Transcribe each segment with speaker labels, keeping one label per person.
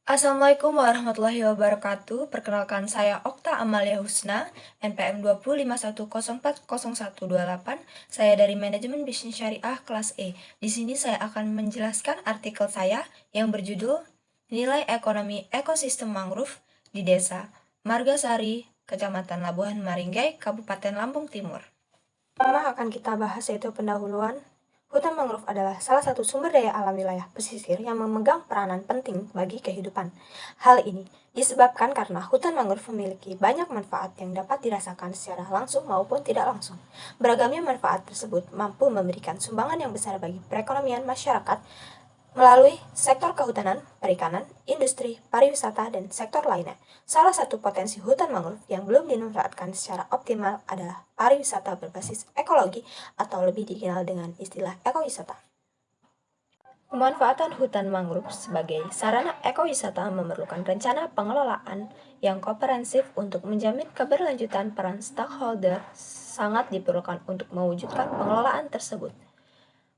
Speaker 1: Assalamualaikum warahmatullahi wabarakatuh. Perkenalkan saya Okta Amalia Husna, NPM 251040128. Saya dari Manajemen Bisnis Syariah kelas E. Di sini saya akan menjelaskan artikel saya yang berjudul Nilai Ekonomi Ekosistem Mangrove di Desa Margasari, Kecamatan Labuhan Maringgai, Kabupaten Lampung Timur. Pertama akan kita bahas yaitu pendahuluan. Hutan mangrove adalah salah satu sumber daya alam wilayah pesisir yang memegang peranan penting bagi kehidupan. Hal ini disebabkan karena hutan mangrove memiliki banyak manfaat yang dapat dirasakan secara langsung maupun tidak langsung. Beragamnya manfaat tersebut mampu memberikan sumbangan yang besar bagi perekonomian masyarakat melalui sektor kehutanan, perikanan, industri, pariwisata, dan sektor lainnya. Salah satu potensi hutan mangrove yang belum dimanfaatkan secara optimal adalah pariwisata berbasis ekologi atau lebih dikenal dengan istilah ekowisata. Pemanfaatan hutan mangrove sebagai sarana ekowisata memerlukan rencana pengelolaan yang komprehensif untuk menjamin keberlanjutan peran stakeholder sangat diperlukan untuk mewujudkan pengelolaan tersebut.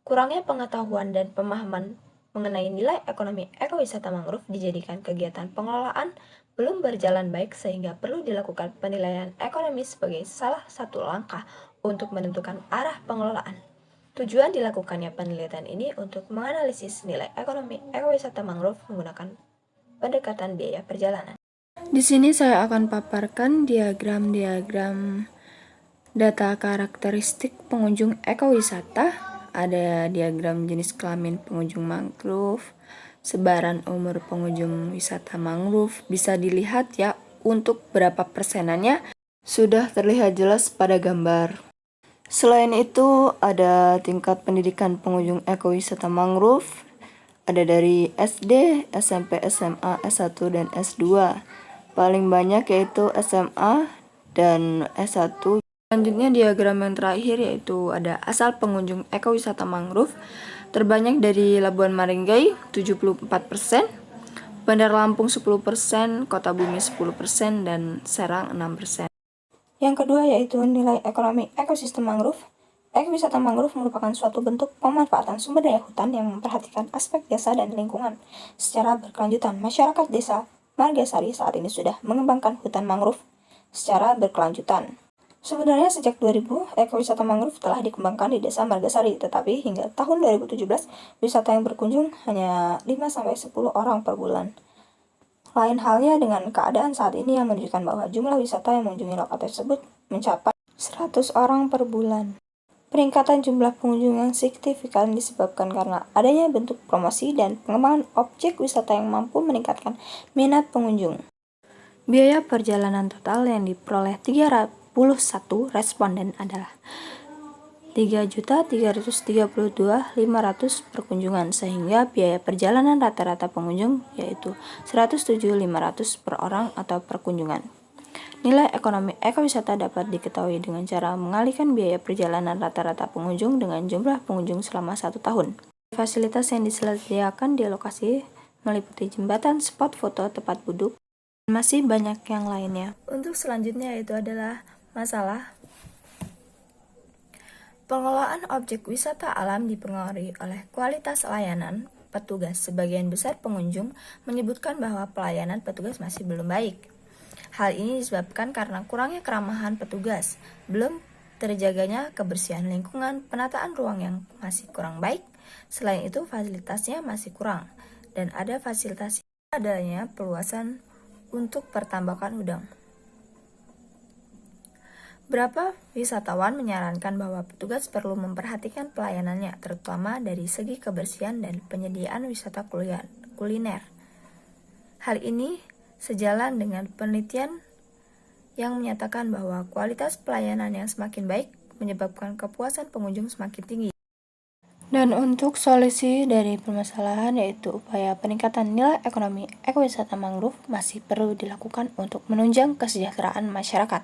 Speaker 1: Kurangnya pengetahuan dan pemahaman mengenai nilai ekonomi ekowisata mangrove dijadikan kegiatan pengelolaan belum berjalan baik sehingga perlu dilakukan penilaian ekonomi sebagai salah satu langkah untuk menentukan arah pengelolaan. Tujuan dilakukannya penelitian ini untuk menganalisis nilai ekonomi ekowisata mangrove menggunakan pendekatan biaya perjalanan. Di sini saya akan paparkan diagram-diagram data karakteristik pengunjung ekowisata. Ada diagram jenis kelamin pengunjung mangrove, sebaran umur pengunjung wisata mangrove. Bisa dilihat ya untuk berapa persenannya sudah terlihat jelas pada gambar. Selain itu ada tingkat pendidikan pengunjung ekowisata mangrove. Ada dari SD, SMP, SMA, S1, dan S2. Paling banyak yaitu SMA dan S1. Selanjutnya diagram yang terakhir yaitu ada asal pengunjung ekowisata mangrove terbanyak dari Labuan Maringgai 74%, Bandar Lampung 10%, Kota Bumi 10%, dan Serang 6%. Yang kedua yaitu nilai ekonomi ekosistem mangrove. Ekowisata mangrove merupakan suatu bentuk pemanfaatan sumber daya hutan yang memperhatikan aspek desa dan lingkungan. Secara berkelanjutan, masyarakat desa Margasari saat ini sudah mengembangkan hutan mangrove secara berkelanjutan. Sebenarnya sejak 2000, ekowisata mangrove telah dikembangkan di Desa Margasari, tetapi hingga tahun 2017, wisata yang berkunjung hanya 5-10 orang per bulan. Lain halnya dengan keadaan saat ini yang menunjukkan bahwa jumlah wisata yang mengunjungi lokasi tersebut mencapai 100 orang per bulan. Peningkatan jumlah pengunjung yang signifikan disebabkan karena adanya bentuk promosi dan pengembangan objek wisata yang mampu meningkatkan minat pengunjung. Biaya perjalanan total yang diperoleh 301 responden adalah 3.332.500 per kunjungan, sehingga biaya perjalanan rata-rata pengunjung yaitu 107.500 per orang atau per kunjungan. Nilai ekonomi ekowisata dapat diketahui dengan cara mengalihkan biaya perjalanan rata-rata pengunjung dengan jumlah pengunjung selama 1 tahun. Fasilitas yang disediakan di lokasi meliputi jembatan, spot foto, tempat duduk, dan masih banyak yang lainnya. Untuk selanjutnya yaitu adalah masalah pengelolaan objek wisata alam dipengaruhi oleh kualitas layanan petugas. Sebagian besar pengunjung menyebutkan bahwa pelayanan petugas masih belum baik. Hal ini disebabkan karena kurangnya keramahan petugas, belum terjaganya kebersihan lingkungan, penataan ruang yang masih kurang baik. Selain itu, fasilitasnya masih kurang, dan ada fasilitas adanya perluasan untuk pertambakan udang. Beberapa wisatawan menyarankan bahwa petugas perlu memperhatikan pelayanannya, terutama dari segi kebersihan dan penyediaan wisata kuliner. Hal ini sejalan dengan penelitian yang menyatakan bahwa kualitas pelayanan yang semakin baik menyebabkan kepuasan pengunjung semakin tinggi. Dan untuk solusi dari permasalahan yaitu upaya peningkatan nilai ekonomi ekowisata mangrove masih perlu dilakukan untuk menunjang kesejahteraan masyarakat.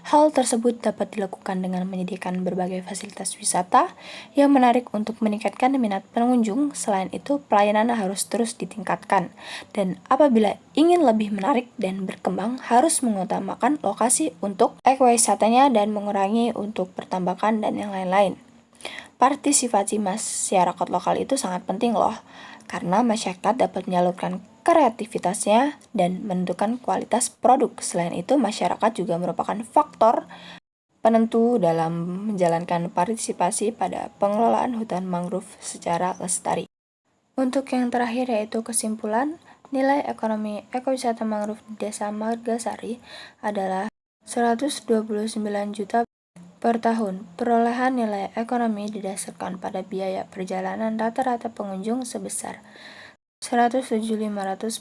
Speaker 1: Hal tersebut dapat dilakukan dengan menyediakan berbagai fasilitas wisata yang menarik untuk meningkatkan minat pengunjung. Selain itu, pelayanan harus terus ditingkatkan. Dan apabila ingin lebih menarik dan berkembang, harus mengutamakan lokasi untuk ekowisatanya dan mengurangi untuk pertambakan dan yang lain-lain. Partisipasi masyarakat lokal itu sangat penting loh, karena masyarakat dapat menyalurkan kreativitasnya, dan menentukan kualitas produk. Selain itu, masyarakat juga merupakan faktor penentu dalam menjalankan partisipasi pada pengelolaan hutan mangrove secara lestari. Untuk yang terakhir yaitu kesimpulan, nilai ekonomi ekowisata mangrove di Desa Margasari adalah 129 juta per tahun. Perolehan nilai ekonomi didasarkan pada biaya perjalanan rata-rata pengunjung sebesar 107.500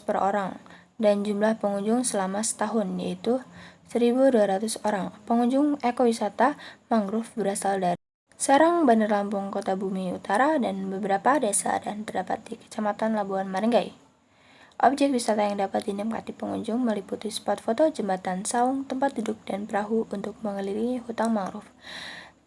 Speaker 1: per orang dan jumlah pengunjung selama setahun yaitu 1.200 orang. Pengunjung ekowisata mangrove berasal dari Serang, Bandar Lampung, Kota Bumi Utara, dan beberapa desa dan terdapat di Kecamatan Labuan Marenggai. Objek wisata yang dapat dinikmati pengunjung meliputi spot foto, jembatan, saung, tempat duduk, dan perahu untuk mengelilingi hutan mangrove.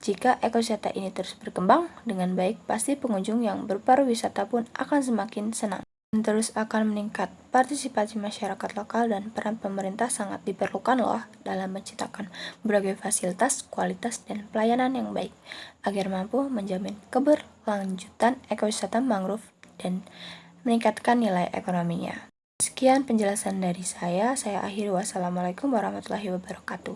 Speaker 1: Jika ekowisata ini terus berkembang dengan baik, pasti pengunjung yang berpariwisata pun akan semakin senang. Dan terus akan meningkat. Partisipasi masyarakat lokal dan peran pemerintah sangat diperlukan loh dalam menciptakan berbagai fasilitas, kualitas, dan pelayanan yang baik agar mampu menjamin keberlanjutan ekowisata mangrove dan meningkatkan nilai ekonominya. Sekian penjelasan dari saya akhiri. Wassalamualaikum warahmatullahi wabarakatuh.